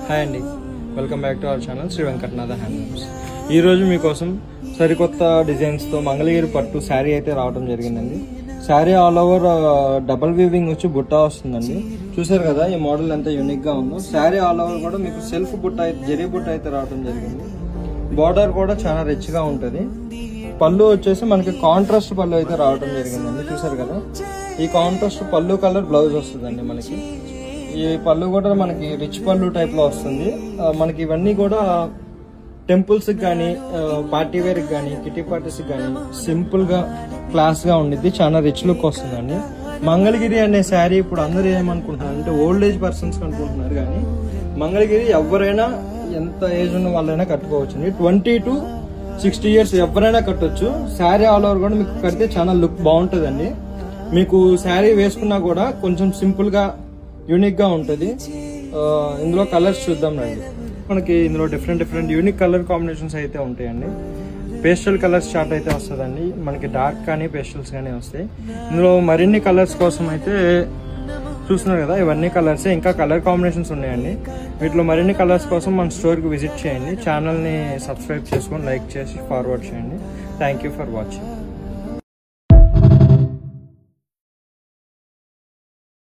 Hi అండి, welcome back to our channel Shri Venkatanatha handlooms. ఈరోజు మీకోసం సరికొత్త డిజైన్స్తో మంగళగిరి పట్టు శారీ అయితే రావడం జరిగిందండి. Sari all over double weaving వచ్చి బుట్ట వస్తుందండి. చూసారు కదా ఈ మోడల్ ఎంత యూనిక్గా ఉందో. శారీ ఆల్ ఓవర్ కూడా మీకు సెల్ఫ్ బుట్ట అయితే జరీ బుట్ట అయితే రావడం జరిగింది. బార్డర్ కూడా చాలా రిచ్గా ఉంటుంది. పళ్ళు వచ్చేసి మనకి కాంట్రాస్ట్ పళ్ళు అయితే రావడం జరిగిందండి. చూసారు కదా, ఈ కాంట్రాస్ట్ పళ్ళు కలర్ బ్లౌజ్ వస్తుందండి. మనకి ఈ పళ్ళు కూడా మనకి రిచ్ పళ్ళు టైప్ లో వస్తుంది. మనకి ఇవన్నీ కూడా టెంపుల్స్ కానీ పార్టీ వేర్ కానీ కిటీ పార్టీస్ కానీ సింపుల్ గా క్లాస్ గా ఉండిద్ది. చాలా రిచ్ లుక్ వస్తుందండి. మంగళగిరి అనే శారీ ఇప్పుడు అందరూ ఏమనుకుంటున్నారు అంటే ఓల్డ్ ఏజ్ పర్సన్స్ అనుకుంటున్నారు, కానీ మంగళగిరి ఎవరైనా ఎంత ఏజ్ ఉన్న వాళ్ళైనా కట్టుకోవచ్చు. 20 to 60 years ఎవరైనా కట్టొచ్చు. శారీ ఆల్ ఓవర్ కూడా మీకు కడితే చాలా లుక్ బాగుంటుందండి. మీకు శారీ వేసుకున్నా కూడా కొంచెం సింపుల్ గా యూనిక్ గా ఉంటుంది. ఇందులో కలర్స్ చూద్దాం రండి. మనకి ఇందులో డిఫరెంట్ యూనిక్ కలర్ కాంబినేషన్స్ అయితే ఉంటాయండి. పేస్టల్ కలర్స్ చార్ట్ అయితే వస్తుందండి. మనకి డార్క్ కానీ పేస్టల్స్ కానీ వస్తాయి. ఇందులో మరిన్ని కలర్స్ కోసం అయితే చూస్తున్నారు కదా, ఇవన్నీ కలర్స్. ఇంకా కలర్ కాంబినేషన్స్ ఉన్నాయండి. వీటిలో మరిన్ని కలర్స్ కోసం మన స్టోర్కి విజిట్ చేయండి. ఛానల్ని సబ్స్క్రైబ్ చేసుకొని లైక్ చేసి ఫార్వర్డ్ చేయండి. Thank you for watching.